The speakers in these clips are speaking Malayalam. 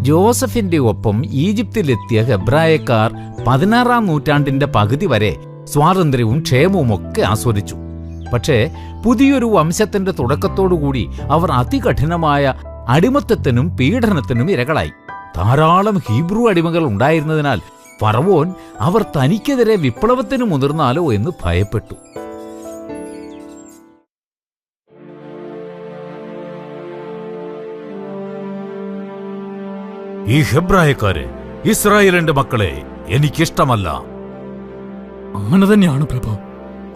ജോസഫിന്റെ ഒപ്പം ഈജിപ്തിലെത്തിയ ഹെബ്രായക്കാർ 16-ാം നൂറ്റാണ്ടിന്റെ പകുതി വരെ സ്വാതന്ത്ര്യവും ക്ഷേമവും ഒക്കെ ആസ്വദിച്ചു. പക്ഷേ പുതിയൊരു വംശത്തിന്റെ തുടക്കത്തോടുകൂടി അവർ അതികഠിനമായ അടിമത്തത്തിനും പീഡനത്തിനും ഇരകളായി. ധാരാളം ഹീബ്രു അടിമകൾ ഉണ്ടായിരുന്നതിനാൽ ഫറവോൻ അവർ തനിക്കെതിരെ വിപ്ലവത്തിന് മുതിർന്നാലോ എന്ന് ഭയപ്പെട്ടു. ഈ ഹെബ്രായക്കാരെ, ഇസ്രായേലിന്റെ മക്കളെ എനിക്കിഷ്ടമല്ല. അങ്ങനെ തന്നെയാണ് പ്രഭു.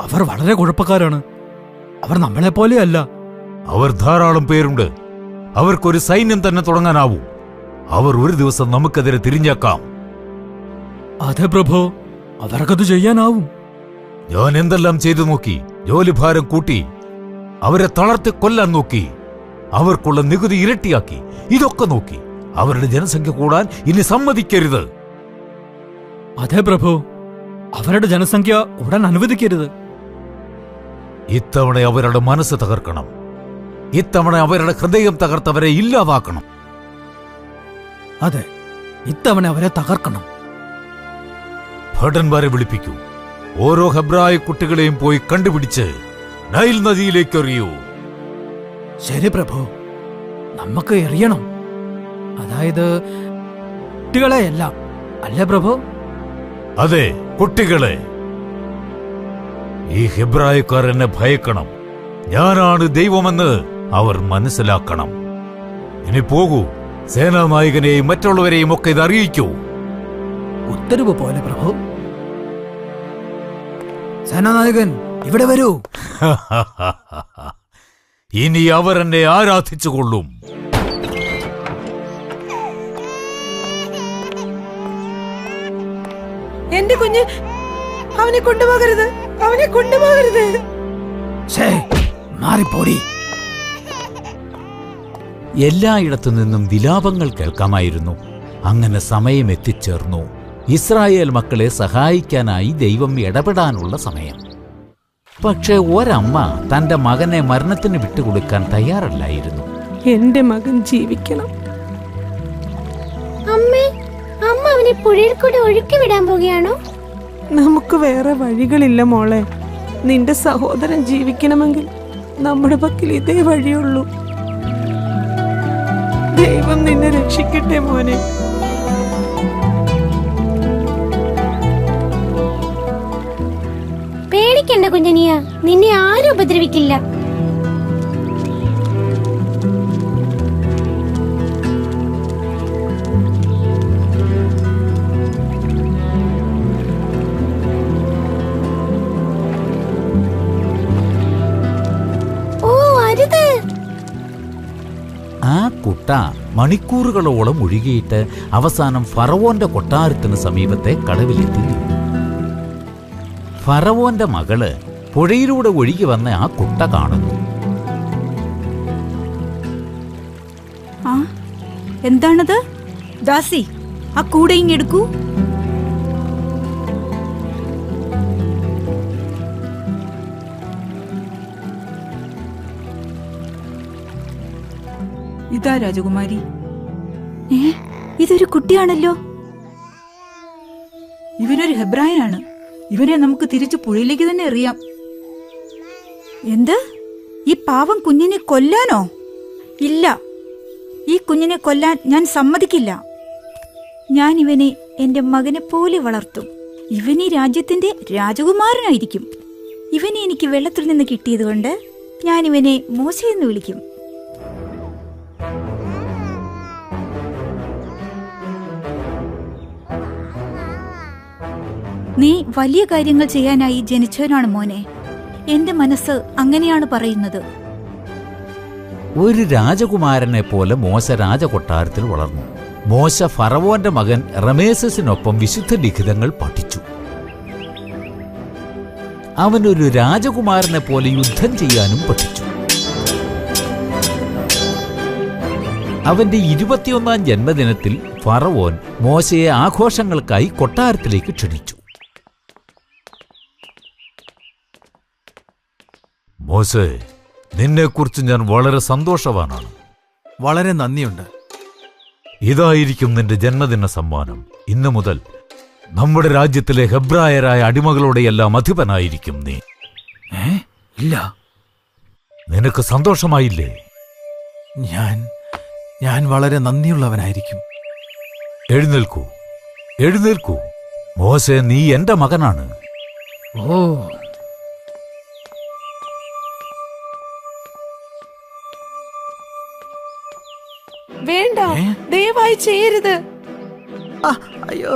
അവർ വളരെ കുഴപ്പക്കാരാണ്. അവർ നമ്മളെപ്പോലെയല്ല. അവർ ധാരാളം പേരുണ്ട്. അവർക്കൊരു സൈന്യം തന്നെ തുടങ്ങാനാവൂ. അവർ ഒരു ദിവസം നമുക്കെതിരെ തിരിഞ്ഞേക്കാം. അതെ പ്രഭു, അവർക്കത് ചെയ്യാനാവും. ഞാൻ എന്തെല്ലാം ചെയ്തു നോക്കി. ജോലിഭാരം കൂട്ടി, അവരെ തളർത്തി കൊല്ലാൻ നോക്കി, അവർക്കുള്ള നികുതി ഇരട്ടിയാക്കി. ഇതൊക്കെ നോക്കി. അവരുടെ ജനസംഖ്യ കൂടാൻ ഇനി സമ്മതിക്കരുത്. അതെ പ്രഭു, അവരുടെ ജനസംഖ്യ കൂടാൻ അനുവദിക്കരുത്. ഇത്തവണ അവരുടെ മനസ്സ് തകർക്കണം. ഇത്തവണ അവരുടെ ഹൃദയം തകർത്തവരെ ഇല്ലാതാക്കണം. അതെ, ഇത്തവണ അവരെ തകർക്കണം. ഭടന്മാരെ വിളിപ്പിക്കൂ. ഓരോ ഹെബ്രായ കുട്ടികളെയും പോയി കണ്ടുപിടിച്ച് നൈൽ നദിയിലേക്ക് എറിയൂ. ശരി പ്രഭു, നമുക്ക് എറിയണം. അതായത് കുട്ടികളെയെല്ലാം, അല്ലേ പ്രഭു? അതെ, കുട്ടികളെ. ഈ ഹെബ്രായക്കാർ എന്നെ ഭയക്കണം. ഞാനാണ് ദൈവമെന്ന് അവർ മനസ്സിലാക്കണം. ഇനി പോകൂ. സേനാനായകനെയും മറ്റുള്ളവരെയും ഒക്കെ ഇത് അറിയിക്കൂ. ഉത്തരവ് പോലെ പ്രഭു. സേനാനായകൻ, ഇവിടെ വരൂ. ഇനി അവർ എന്നെ ആരാധിച്ചുകൊള്ളും. എന്റെ കുഞ്ഞ്, അവനെ കൊണ്ടുപോകരുത്, അവനെ കൊണ്ടുപോകരുത്. മാറിപ്പോടി. എല്ലായിടത്തു നിന്നും വിലാപങ്ങൾ കേൾക്കാമായിരുന്നു. അങ്ങനെ സമയം എത്തിച്ചേർന്നു. ഇസ്രായേൽ മക്കളെ സഹായിക്കാനായി ദൈവം ഇടപെടാനുള്ള സമയം. പക്ഷെ ഒരമ്മ തന്റെ മകനെ മരണത്തിന് വിട്ടുകൊടുക്കാൻ തയ്യാറല്ലായിരുന്നു. എന്റെ മകൻ ജീവിക്കണം. അമ്മേ, അമ്മ അവനെ പുഴയിൽ കൂടി ഒഴുക്കി വിടാൻ പോകുകയാണോ? നമുക്ക് വേറെ വഴികളില്ല മോളെ. നിന്റെ സഹോദരൻ ജീവിക്കണമെങ്കിൽ നമ്മുടെ പക്കൽ ഇതേ വഴിയുള്ളൂ. ദൈവം നിന്നെ രക്ഷിക്കട്ടെ മോനെ. പേടിക്കണ്ട കുഞ്ഞനിയ, നിന്നെ ആരും ഉപദ്രവിക്കില്ല. ആ കുട്ട മണിക്കൂറുകളോളം ഒഴുകിയിട്ട് അവസാനം ഫറവോന്റെ കൊട്ടാരത്തിന് സമീപത്തെ കടവിലെത്തി നിന്നു. ഫറവോന്റെ മകള് പുഴയിലൂടെ ഒഴുകി വന്ന ആ കുട്ട കാണുന്നു. എന്താണത്? ദാസി, ആ കൂട ഇങ്ങെടുക്കൂ. ഇതാ രാജകുമാരി. ഇതൊരു കുട്ടിയാണല്ലോ. ഇവനൊരു ഹെബ്രായനാണ്. ഇവനെ നമുക്ക് തിരിച്ചു പുഴയിലേക്ക് തന്നെ എറിയാം. എന്ത്? ഈ പാവം കുഞ്ഞിനെ കൊല്ലാനോ? ഇല്ല, ഈ കുഞ്ഞിനെ കൊല്ലാൻ ഞാൻ സമ്മതിക്കില്ല. ഞാൻ ഇവനെ എന്റെ മകനെ പോലെ വളർത്തും. ഇവൻ ഈ രാജ്യത്തിന്റെ രാജകുമാരനായിരിക്കും. ഇവനെ എനിക്ക് വെള്ളത്തിൽ നിന്ന് കിട്ടിയതുകൊണ്ട് ഞാൻ ഇവനെ മോശയെന്ന് വിളിക്കും. നീ വലിയ കാര്യങ്ങൾ ചെയ്യാനായി ജനിച്ചവനാണ് മോനെ. എന്റെ മനസ്സ് അങ്ങനെയാണ് പറയുന്നത്. ഒരു രാജകുമാരനെ പോലെ മോശ രാജകൊട്ടാരത്തിൽ വളർന്നു. മോശ ഫറവോന്റെ മകൻ റമേസസിനൊപ്പം വിശുദ്ധ ലിഖിതങ്ങൾ പഠിച്ചു. അവനൊരു രാജകുമാരനെ പോലെ യുദ്ധം ചെയ്യാനും പഠിച്ചു. അവന്റെ 21-ാം ജന്മദിനത്തിൽ ഫറവോൻ മോശയെ ആഘോഷങ്ങൾക്കായി കൊട്ടാരത്തിലേക്ക് ക്ഷണിച്ചു. മോശേ, നിന്നെക്കുറിച്ച് ഞാൻ വളരെ സന്തോഷവാനാണ്. വളരെ നന്ദിയുണ്ട്. ഇതായിരിക്കും നിന്റെ ജന്മദിന സമ്മാനം. ഇന്നു മുതൽ നമ്മുടെ രാജ്യത്തിലെ ഹെബ്രായരായ അടിമകളുടെയെല്ലാം അധിപനായിരിക്കും നീ. ഇല്ല. നിനക്ക് സന്തോഷമായില്ലേ? ഞാൻ വളരെ നന്ദിയുള്ളവനായിരിക്കും. എഴുന്നേൽക്കൂ, എഴുന്നേൽക്കൂ. മോശെ, നീ എന്റെ മകനാണ്. ഓ, വേണ്ട, ദയവായി ചെയ്യരുത്. അയ്യോ,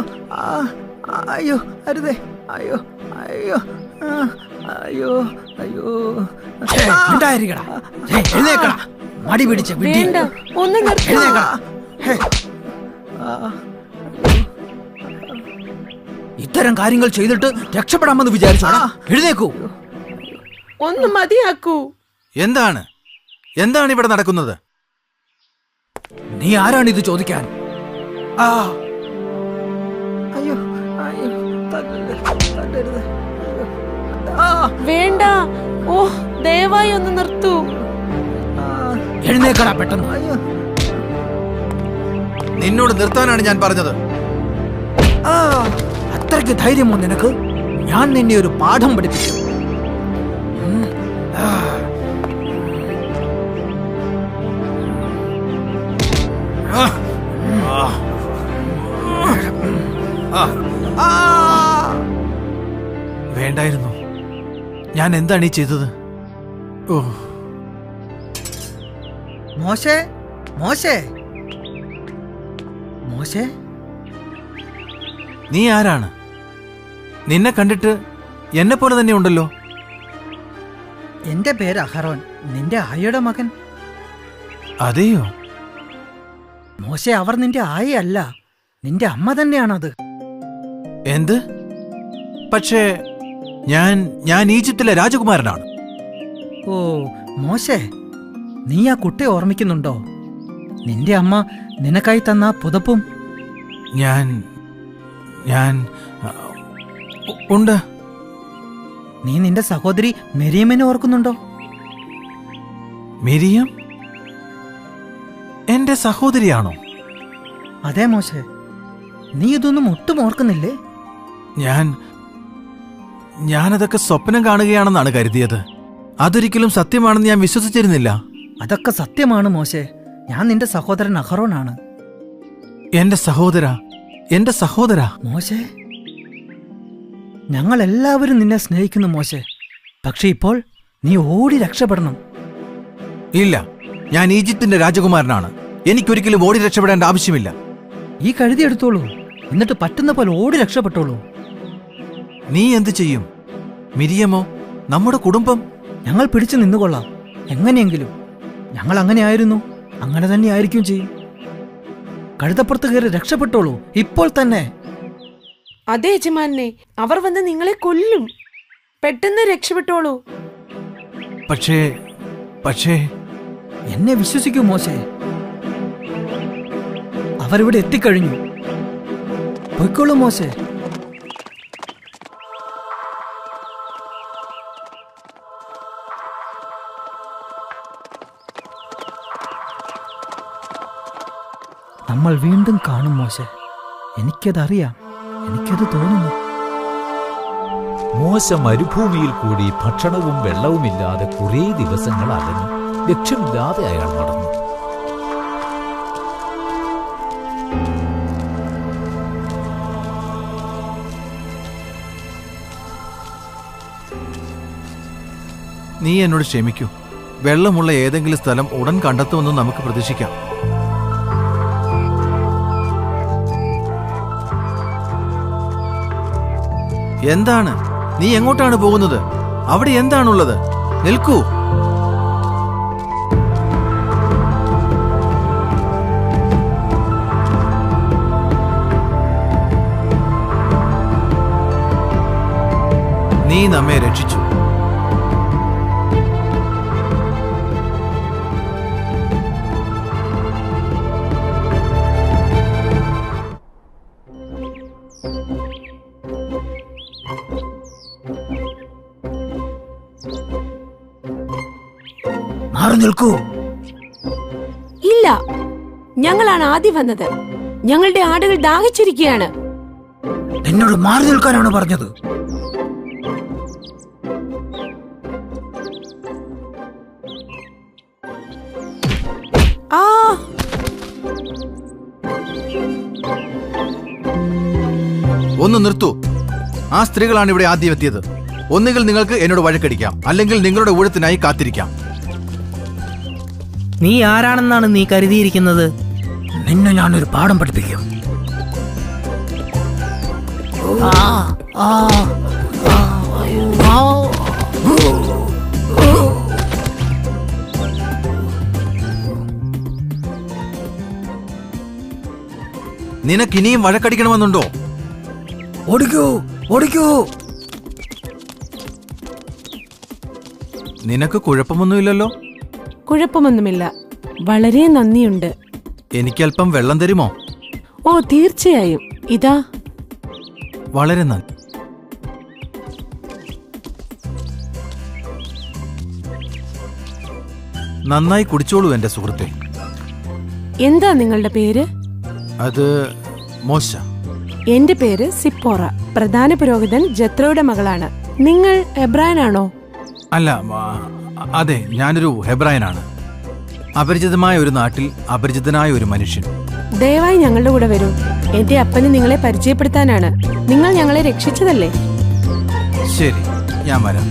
അയ്യോ, അരുതേ, അയ്യോ, അയ്യോ, അയ്യോ, അയ്യോ. എഴുന്നേക്കടാ, മടി പിടിച്ച് വേണ്ട, ഒന്ന് നിർത്ത്. ഇത്തരം കാര്യങ്ങൾ ചെയ്തിട്ട് രക്ഷപ്പെടാമെന്ന് വിചാരിച്ചോടാ. എഴുന്നേക്കൂ. ഒന്ന് മതിയാക്കൂ. എന്താണ് ഇവിടെ നടക്കുന്നത്? നീ ആരാണിത് ചോദിക്കാൻ? അയ്യോ, വേണ്ട. ഓ, ദയവായി ഒന്ന് നിർത്തൂ. എഴുന്നേക്കടാ പെട്ടെന്ന്. നിന്നോട് നിർത്താനാണ് ഞാൻ പറഞ്ഞത്. അത്രയ്ക്ക് ധൈര്യമോ നിനക്ക്? ഞാൻ നിന്നെ ഒരു പാഠം പഠിപ്പിക്കും. വേണ്ടായിരുന്നു. ഞാൻ എന്താണ് ഈ ചെയ്തത്? ഓ, മോശേ, മോശേ, മോശേ, നീ ആരാണ്? നിന്നെ കണ്ടിട്ട് എന്നെ പോലെ തന്നെ ഉണ്ടല്ലോ. എന്റെ പേര് അഹറോൻ, നിന്റെ ആയയുടെ മകൻ. അതെയോ? മോശേ, അവർ നിന്റെ ആയയല്ല, നിന്റെ അമ്മ തന്നെയാണത്. എന്ത്? പക്ഷേ ഞാൻ ഈജിപ്തിലെ രാജകുമാരനാണ്. ഓ മോശേ, നീ ആ കുട്ടിയെ ഓർമ്മിക്കുന്നുണ്ടോ? നിന്റെ അമ്മ നിനക്കായി തന്ന പുതപ്പും. ഞാൻ ഉണ്ട്. നീ നിന്റെ സഹോദരി മെരീമിനെ ഓർക്കുന്നുണ്ടോ? മിരിയം എന്റെ സഹോദരിയാണോ? അതെ മോശേ, നീ ഇതൊന്നും ഒട്ടും ഓർക്കുന്നില്ലേ? ഞാനതൊക്കെ സ്വപ്നം കാണുകയാണെന്നാണ് കരുതിയത്. അതൊരിക്കലും സത്യമാണെന്ന് ഞാൻ വിശ്വസിച്ചിരുന്നില്ല. അതൊക്കെ സത്യമാണ് മോശേ. ഞാൻ നിന്റെ സഹോദരൻ അഹറോനാണ്. എന്റെ സഹോദര. മോശേ, ഞങ്ങൾ എല്ലാവരും നിന്നെ സ്നേഹിക്കുന്നു മോശേ. പക്ഷെ ഇപ്പോൾ നീ ഓടി രക്ഷപ്പെടണം. ഇല്ല, ഞാൻ ഈജിപ്തിന്റെ രാജകുമാരനാണ്. എനിക്കൊരിക്കലും ഓടി രക്ഷപ്പെടേണ്ട ആവശ്യമില്ല. ഈ കഴുതി എടുത്തോളൂ, എന്നിട്ട് പറ്റുന്ന പോലെ ഓടി രക്ഷപ്പെട്ടോളൂ. നീ എന്തു ചെയ്യും? മിരിയമോ, നമ്മുടെ കുടുംബം? ഞങ്ങൾ പിടിച്ചു നിന്നുകൊള്ളാം, എങ്ങനെയെങ്കിലും. ഞങ്ങൾ അങ്ങനെയായിരുന്നു, അങ്ങനെ തന്നെ ആയിരിക്കും ചെയ്യും. കഴുതപ്പുറത്ത് കയറി രക്ഷപ്പെട്ടോളൂ, ഇപ്പോൾ തന്നെ. അതെ യജമാനെ, അവർ വന്ന് നിങ്ങളെ കൊല്ലും. പെട്ടെന്ന് രക്ഷപ്പെട്ടോളൂ. പക്ഷേ എന്നെ വിശ്വസിക്കൂ മോശേ, അവരിവിടെ എത്തിക്കഴിഞ്ഞു. പൊയ്ക്കോളൂ മോശേ. നമ്മൾ വീണ്ടും കാണും മോശേ. എനിക്കതറിയാം, എനിക്കത് തോന്നുന്നു. മോശ മരുഭൂമിയിൽ കൂടി ഭക്ഷണവും വെള്ളവുമില്ലാതെ കുറേ ദിവസങ്ങൾ അലഞ്ഞു. ലക്ഷ്യമില്ലാതെ അയാൾ നടന്നു. നീ എന്നോട് ക്ഷമിക്കൂ. വെള്ളമുള്ള ഏതെങ്കിലും സ്ഥലം ഉടൻ കണ്ടെത്തുമെന്ന് നമുക്ക് പ്രതീക്ഷിക്കാം. എന്താണ്? നീ എങ്ങോട്ടാണ് പോകുന്നത്? അവിടെ എന്താണുള്ളത്? നിൽക്കൂ. നീ നമ്മെ രക്ഷിച്ചു. മാറി നിൽക്കൂ. ഇല്ല, ഞങ്ങളാണ് ആദ്യം വന്നത്. ഞങ്ങളുടെ ആടുകൾ ദാഹിച്ചിരിക്കുകയാണ്. എന്നോട് മാറി നിൽക്കാനാണ് പറഞ്ഞത്. ആ ഒന്ന് നിർത്തൂ. ആ സ്ത്രീകളാണ് ഇവിടെ ആദ്യം എത്തിയത്. ഒന്നുകിൽ നിങ്ങൾക്ക് എന്നോട് വഴക്കടിക്കാം, അല്ലെങ്കിൽ നിങ്ങളുടെ ഊഴത്തിനായി കാത്തിരിക്കാം. നീ ആരാണെന്നാണ് നീ കരുതിയിരിക്കുന്നത്? നിന്നെ ഞാനൊരു പാഠം പഠിപ്പിക്കും. നിനക്കിനിയും വഴക്കടിക്കണമെന്നുണ്ടോ? ഓടിക്കൂ, ഓടിക്കൂ. നിനക്ക് കുഴപ്പമൊന്നുമില്ലല്ലോ? കുഴപ്പമൊന്നുമില്ല. വളരെ നന്ദിയുണ്ട്. എനിക്കല്പം വെള്ളം തരുമോ? ഓ തീർച്ചയായും. ഇതാ. വളരെ നന്ദി. നന്നായി കുടിച്ചോളൂ എന്റെ സുഹൃത്തെ. എന്താ നിങ്ങളുടെ പേര്? അത് മോശ. എന്റെ പേര് സിപ്പോറ. പ്രധാന പുരോഹിതൻ ജത്രോയുടെ മകളാണ്. നിങ്ങൾ എബ്രായനാണോ? അല്ല, അതെ, ഞാനൊരു ഹെബ്രായനാണ്. അപരിചിതമായ ഒരു നാട്ടിൽ അപരിചിതനായ ഒരു മനുഷ്യൻ. ദയവായി ഞങ്ങളുടെ കൂടെ വരൂ. എന്റെ അപ്പന് നിങ്ങളെ പരിചയപ്പെടുത്താനാണ്. നിങ്ങൾ ഞങ്ങളെ രക്ഷിച്ചതല്ലേ? ശരി, ഞാൻ വരാം.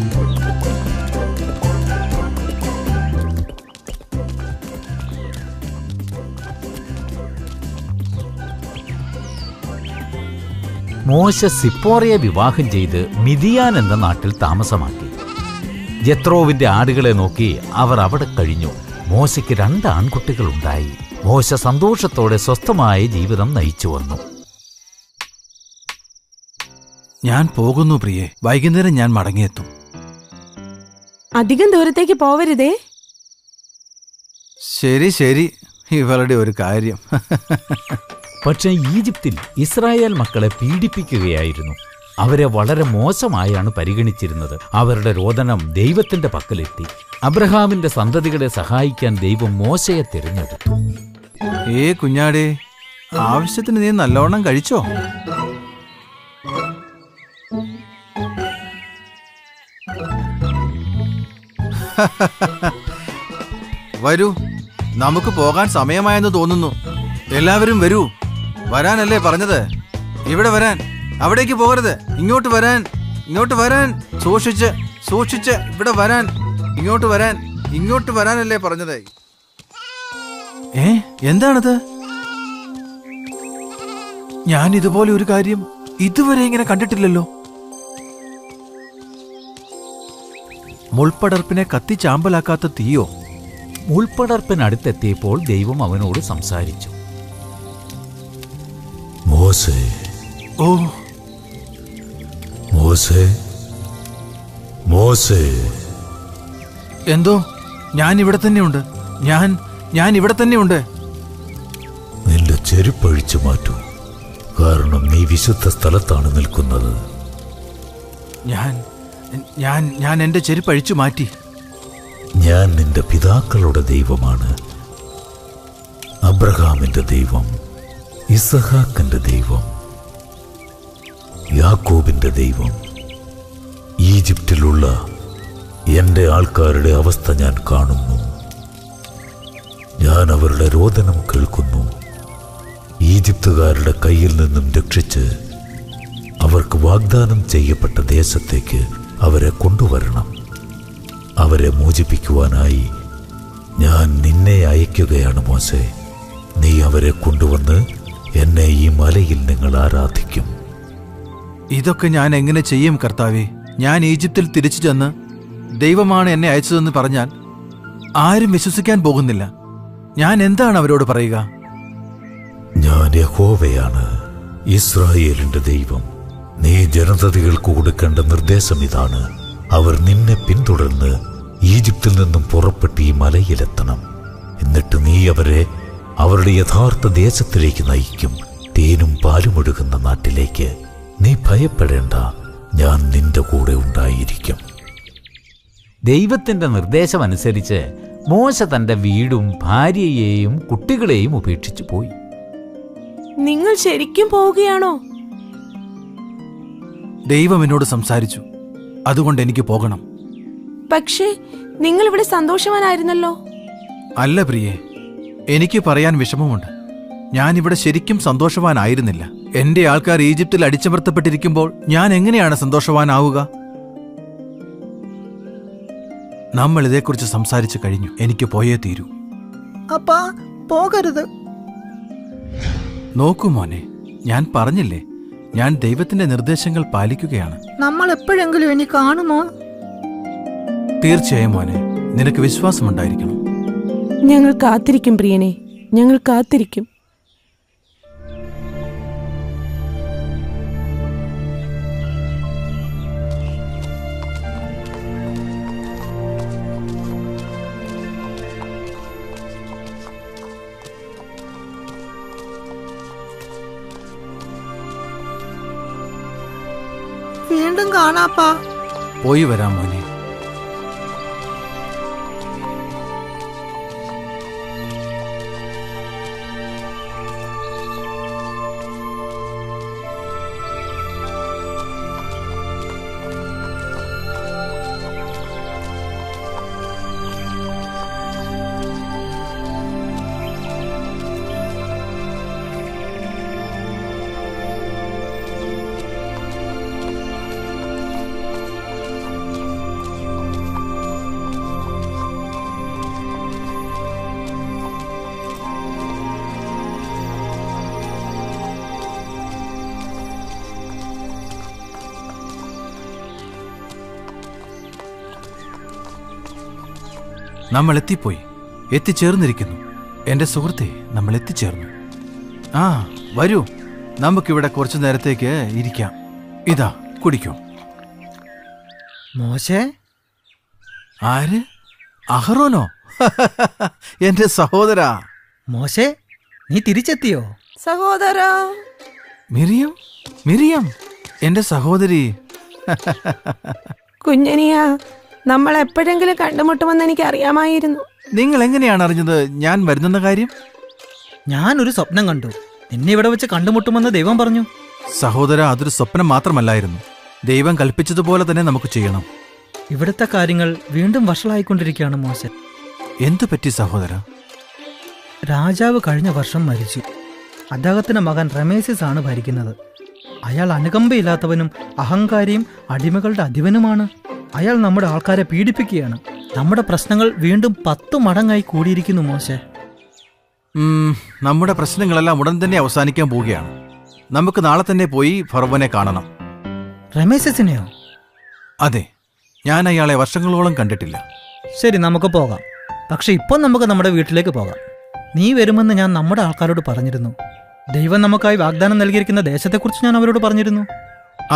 മോശ സിപ്പോറയെ വിവാഹം ചെയ്ത് മിദിയാൻ എന്ന നാട്ടിൽ താമസമാക്കി. യെത്രോവിന്റെ ആടുകളെ നോക്കി അവർ അവിടെ കഴിഞ്ഞു. മോശയ്ക്ക് 2 ആൺകുട്ടികൾ ഉണ്ടായി. മോശ സന്തോഷത്തോടെ സ്വസ്ഥമായ ജീവിതം നയിച്ചു വന്നു. ഞാൻ പോകുന്നു പ്രിയേ. വൈകുന്നേരം ഞാൻ മടങ്ങിയെത്തും. അധികം ദൂരത്തേക്ക് പോവരുതേ. ശരി ശരി, ഇവളുടെ ഒരു കാര്യം. പക്ഷേ ഈജിപ്തിൽ ഇസ്രായേൽ മക്കളെ പീഡിപ്പിക്കുകയായിരുന്നു. അവരെ വളരെ മോശമായാണ് പരിഗണിച്ചിരുന്നത്. അവരുടെ രോദനം ദൈവത്തിന്റെ പക്കലെത്തി. അബ്രഹാമിന്റെ സന്തതികളെ സഹായിക്കാൻ ദൈവം മോശയെ തിരഞ്ഞെടുത്തു. കുഞ്ഞാടേ, ആവശ്യത്തിന് നീ നല്ലോണം കഴിച്ചോ? വരൂ, നമുക്ക് പോകാൻ സമയമായെന്ന് തോന്നുന്നു. എല്ലാവരും വരൂ. വരാനല്ലേ പറഞ്ഞത്? ഇവിടെ വരാൻ, അവിടേക്ക് പോകരുത്. ഇങ്ങോട്ട് വരാൻ, ഇങ്ങോട്ട് വരാൻ. സൂക്ഷിച്ച് സൂക്ഷിച്ച് ഇവിടെ വരാൻ. ഇങ്ങോട്ട് വരാൻ, ഇങ്ങോട്ട് വരാനല്ലേ പറഞ്ഞത്? എന്താണത്? ഞാൻ ഇതുപോലെ ഒരു കാര്യം ഇതുവരെ ഇങ്ങനെ കണ്ടിട്ടില്ലല്ലോ. മുൾപ്പടർപ്പിനെ കത്തിച്ചാമ്പലാക്കാത്ത തീയോ? മുൾപ്പടർപ്പിനടുത്തെത്തിയപ്പോൾ ദൈവം അവനോട് സംസാരിച്ചു. മോശേ, ഓ മോശേ, മോശേ. എന്തോ? ഞാൻ ഇവിടെ തന്നെയുണ്ട്. ഞാൻ ഇവിടെ തന്നെയുണ്ട്. നിന്റെ ചെരുപ്പഴിച്ചു മാറ്റൂ, കാരണം നീ വിശുദ്ധ സ്ഥലത്താണ് നിൽക്കുന്നത്. ഞാൻ എന്റെ ചെരുപ്പ് അഴിച്ചു മാറ്റി. ഞാൻ നിന്റെ പിതാക്കളുടെ ദൈവമാണ്. അബ്രഹാമിന്റെ ദൈവം, ഇസഹാക്കിന്റെ ദൈവം, യാക്കോബിന്റെ ദൈവം. ഈജിപ്തിലുള്ള എന്റെ ആൾക്കാരുടെ അവസ്ഥ ഞാൻ കാണുന്നു. ഞാൻ അവരുടെ രോദനം കേൾക്കുന്നു. ഈജിപ്തുകാരുടെ കയ്യിൽ നിന്നും രക്ഷിച്ച് അവർക്ക് വാഗ്ദാനം ചെയ്യപ്പെട്ട ദേശത്തേക്ക് അവരെ കൊണ്ടുവരണം. അവരെ മോചിപ്പിക്കുവാനായി ഞാൻ നിന്നെ അയക്കുകയാണ് മോശേ. നീ അവരെ കൊണ്ടുവന്ന് എന്നെ ഈ മലയിൽ നിങ്ങൾ ആരാധിക്കും. ഇതൊക്കെ ഞാൻ എങ്ങനെ ചെയ്യും കർത്താവേ? ഞാൻ ഈജിപ്തിൽ തിരിച്ചു ചെന്ന് ദൈവമാണ് എന്നെ അയച്ചതെന്ന് പറഞ്ഞാൽ ആരും വിശ്വസിക്കാൻ പോകുന്നില്ല. ഞാൻ എന്താണ് അവരോട് പറയുക? ഞാൻ യഹോവയാണ്, ഇസ്രായേലിന്റെ ദൈവം. നീ ജനതകൾക്ക് കൊടുക്കേണ്ട നിർദ്ദേശം ഇതാണ്. അവർ നിന്നെ പിന്തുടർന്ന് ഈജിപ്തിൽ നിന്നും പുറപ്പെട്ട് ഈ മലയിലെത്തണം. എന്നിട്ട് നീ അവരെ അവരുടെ യഥാർത്ഥ ദേശത്തിലേക്ക് നയിക്കും, തേനും പാലും ഒഴുകുന്ന നാട്ടിലേക്ക്. നീ ഭയപ്പെടേണ്ട, ഞാൻ നിന്റെ കൂടെ ഉണ്ടായിരിക്കും. ദൈവത്തിന്റെ നിർദ്ദേശമനുസരിച്ച് മോശ തന്റെ വീടും ഭാര്യയെയും കുട്ടികളെയും കുട്ടികളെയും ഉപേക്ഷിച്ചു പോയി. നിങ്ങൾ ശരിക്കും പോവുകയാണോ? ദൈവം എന്നോട് സംസാരിച്ചു, അതുകൊണ്ട് എനിക്ക് പോകണം. പക്ഷേ നിങ്ങൾ ഇവിടെ സന്തോഷവാനായിരുന്നല്ലോ. അല്ല പ്രിയേ, എനിക്ക് പറയാൻ വിഷമമുണ്ട്. ഞാനിവിടെ ശരിക്കും സന്തോഷവാനായിരുന്നില്ല. എന്റെ ആൾക്കാർ ഈജിപ്തിൽ അടിച്ചമർത്തപ്പെട്ടിരിക്കുമ്പോൾ ഞാൻ എങ്ങനെയാണ് സന്തോഷവാനാവുക? നമ്മൾ ഇതേക്കുറിച്ച് സംസാരിച്ചു കഴിഞ്ഞു. എനിക്ക് പോയേ തീരൂ. അപ്പാ, പോകരുത്. നോക്കൂ മോനെ, ഞാൻ പറഞ്ഞില്ലേ, ഞാൻ ദൈവത്തിന്റെ നിർദ്ദേശങ്ങൾ പാലിക്കുകയാണ്. നമ്മൾ എപ്പോഴെങ്കിലും ഇനി കാണുമോ? തീർച്ചയായും മോനെ, നിനക്ക് വിശ്വാസമുണ്ടായിരിക്കണം. ഞങ്ങൾ കാത്തിരിക്കും പ്രിയനെ, ഞങ്ങൾ കാത്തിരിക്കും. വീണ്ടും കാണാപ്പാ. പോയി വരാം മോനെ. നമ്മൾ എത്തിപ്പോയി, എത്തിച്ചേർന്നിരിക്കുന്നു. എന്റെ സുഹൃത്തെ, നമ്മൾ എത്തിച്ചേർന്നു. ആ വരൂ, നമുക്കിവിടെ കുറച്ചു നേരത്തേക്ക് ഇരിക്കാം. ഇതാ, കുടിക്കൂ. മോശേ, ആര്? അഹറോനോ? എന്റെ സഹോദരാ. മോശേ, നീ തിരിച്ചെത്തിയോ? സഹോദരാ. മിറിയം, മിറിയം, എന്റെ സഹോദരി. കുഞ്ഞനിയ, നമ്മൾ എപ്പോഴെങ്കിലും കണ്ടുമുട്ടുമെന്ന് എനിക്ക് അറിയാമായിരുന്നു. നിങ്ങൾ എങ്ങനെയാണ് അറിഞ്ഞത് ഞാൻ വരുന്നെന്ന കാര്യം? ഞാനൊരു സ്വപ്നം കണ്ടു. നിന്നെ ഇവിടെ വെച്ച് കണ്ടുമുട്ടുമെന്ന് ദൈവം പറഞ്ഞു. സഹോദര, അതൊരു സ്വപ്നം മാത്രമല്ലായിരുന്നു. ദൈവം കൽപ്പിച്ചതുപോലെ തന്നെ നമുക്ക് ചെയ്യണം. ഇവിടുത്തെ കാര്യങ്ങൾ വീണ്ടും വഷളായിക്കൊണ്ടിരിക്കുകയാണ് മോശെ. എന്തു പറ്റി സഹോദര? രാജാവ് കഴിഞ്ഞ വർഷം മരിച്ചു. അദ്ദേഹത്തിന്റെ മകൻ റമേസിസ് ആണ് ഭരിക്കുന്നത്. അയാൾ അനുകമ്പയില്ലാത്തവനും അഹങ്കാരിയും അടിമകളുടെ അധിപനുമാണ്. അയാൾ നമ്മുടെ ആൾക്കാരെ പീഡിപ്പിക്കുകയാണ്. നമ്മുടെ പ്രശ്നങ്ങൾ വീണ്ടും 10 മടങ്ങായി കൂടിയിരിക്കുന്നു മോശെ. നമ്മുടെ പ്രശ്നങ്ങളെല്ലാം ഉടൻ തന്നെ അവസാനിക്കാൻ പോവുകയാണ്. നമുക്ക് നാളെ തന്നെ പോയി ഫറവോനെ കാണണം. റമേസിസിനെയോ? അതെ, ഞാൻ അയാളെ വർഷങ്ങളോളം കണ്ടിട്ടില്ല. ശരി, നമുക്ക് പോകാം. പക്ഷെ ഇപ്പം നമുക്ക് നമ്മുടെ വീട്ടിലേക്ക് പോകാം. നീ വരുമെന്ന് ഞാൻ നമ്മുടെ ആൾക്കാരോട് പറഞ്ഞിരുന്നു. ദൈവം നമുക്കായി വാഗ്ദാനം നൽകിയിരിക്കുന്ന ദേശത്തെക്കുറിച്ച് ഞാൻ അവരോട് പറഞ്ഞിരുന്നു.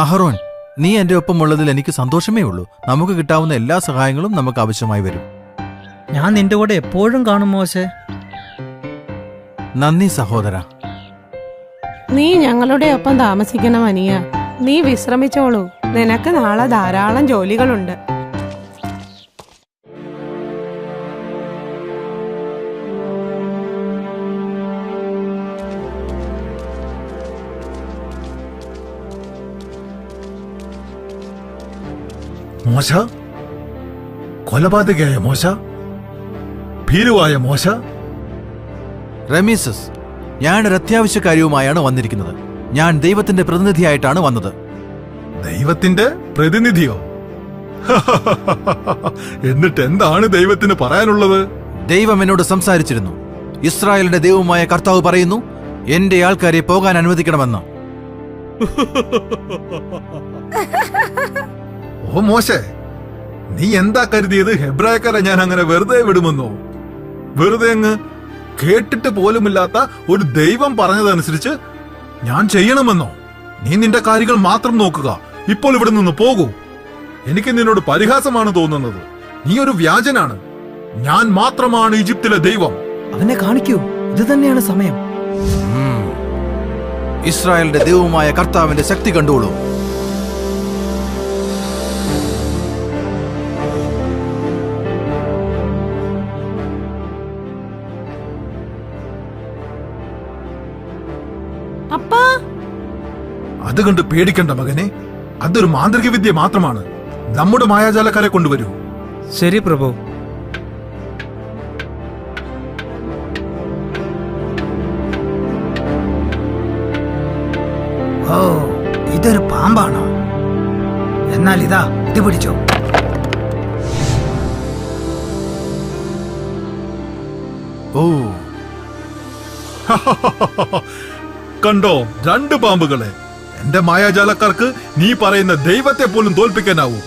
അഹറോൻ, നീ എന്റെ ഒപ്പമുള്ളതിൽ എനിക്ക് സന്തോഷമേ ഉള്ളൂ. നമുക്ക് കിട്ടാവുന്ന എല്ലാ സഹായങ്ങളും നമുക്ക് ആവശ്യമായി വരും. ഞാൻ നിന്റെ കൂടെ എപ്പോഴും കാണും മോശെ. നന്ദി സഹോദര. നീ ഞങ്ങളുടെ ഒപ്പം താമസിക്കണം അനിയ. നീ വിശ്രമിച്ചോളൂ, നിനക്ക് നാളെ ധാരാളം ജോലികളുണ്ട്. മോശ, കൊലപാതകയായ മോശ, ഭീരുവായ മോശ. റമീസസ്, ഞാനൊരു അത്യാവശ്യ കാര്യവുമായാണ് വന്നിരിക്കുന്നത്. ഞാൻ ദൈവത്തിന്റെ പ്രതിനിധിയായിട്ടാണ് വന്നത്. ദൈവത്തിന്റെ പ്രതിനിധിയോ? എന്നിട്ട് എന്താണ് ദൈവത്തിന് പറയാനുള്ളത്? ദൈവം എന്നോട് സംസാരിച്ചിരുന്നു. ഇസ്രായേലിന്റെ ദൈവമായ കർത്താവ് പറയുന്നു, എന്റെ ആൾക്കാരെ പോകാൻ അനുവദിക്കണമെന്ന്. ഓ മോശേ, നീ എന്താ കരുതിയത് ഹെബ്രായക്കാരെ ഞാൻ അങ്ങനെ വെറുതെ വിടുമെന്നോ? വെറുതെ അങ്ങ് കേട്ടിട്ട് പോലുമില്ലാത്ത ഒരു ദൈവം പറഞ്ഞതനുസരിച്ച് ഞാൻ ചെയ്യണമെന്നോ? നീ നിന്റെ കാര്യങ്ങൾ മാത്രം നോക്കുക. ഇപ്പോൾ ഇവിടെ നിന്ന് പോകൂ. എനിക്ക് നിന്നോട് പരിഹാസമാണ് തോന്നുന്നത്. നീ ഒരു വ്യാജനാണ്. ഞാൻ മാത്രമാണ് ഈജിപ്തിലെ ദൈവം. അവനെ കാണിക്കൂ, ഇത് തന്നെയാണ് സമയം. ഇസ്രായേലിന്റെ ദൈവമായ കർത്താവിന്റെ ശക്തി കണ്ടോളൂ. അപ്പാ, അത് കണ്ട് പേടിക്കണ്ട മകനെ, അതൊരു മാന്ത്രിക വിദ്യ മാത്രമാണ്. നമ്മുടെ മായാജാലക്കാരെ കൊണ്ടുവരൂ. ശരി പ്രഭു. ഓ, ഇതൊരു പാമ്പാണോ? എന്നാൽ ഇതാ, ഇത് പിടിച്ചോ. ഓ, കണ്ടോ, 2 പാമ്പുകളെ. എന്റെ മായാജാലക്കാർക്ക് നീ പറയുന്ന ദൈവത്തെ പോലും തോൽപ്പിക്കാനാവൂ.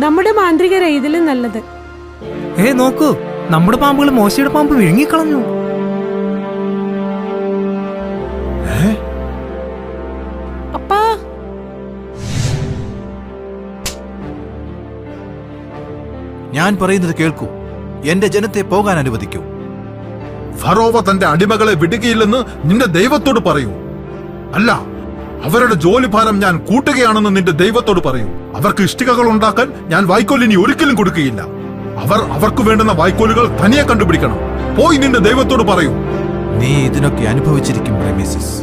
നമ്മുടെ മാന്ത്രികരെ ഇതിലും നല്ലത്. നോക്കൂ, നമ്മുടെ പാമ്പുകൾ മോശയുടെ പാമ്പ് വിഴുങ്ങിക്കളഞ്ഞു. അപ്പാ, ഞാൻ പറയുന്നത് കേൾക്കൂ. എന്റെ ജനത്തെ പോകാൻ അനുവദിക്കൂ. ഫറോവ തന്റെ അടിമകളെ വിടുകയില്ലെന്ന് നിന്റെ ദൈവത്തോട് പറയൂ. അല്ല, അവരുടെ ജോലിഭാരം ഞാൻ കൂട്ടുകയാണെന്ന് നിന്റെ ദൈവത്തോട് പറയൂ. അവർക്ക് ഇഷ്ടികകൾ ഉണ്ടാക്കാൻ ഞാൻ വൈക്കോൽ ഇനി ഒരിക്കലും കൊടുക്കുകയില്ല. അവർക്ക് വേണ്ടുന്ന വൈക്കോലുകൾ തനിയെ കണ്ടുപിടിക്കണം. പോയി നിന്റെ ദൈവത്തോട് പറയൂ. നീ ഇതിനൊക്കെ അനുഭവിച്ചിരിക്കും റമേസസ്.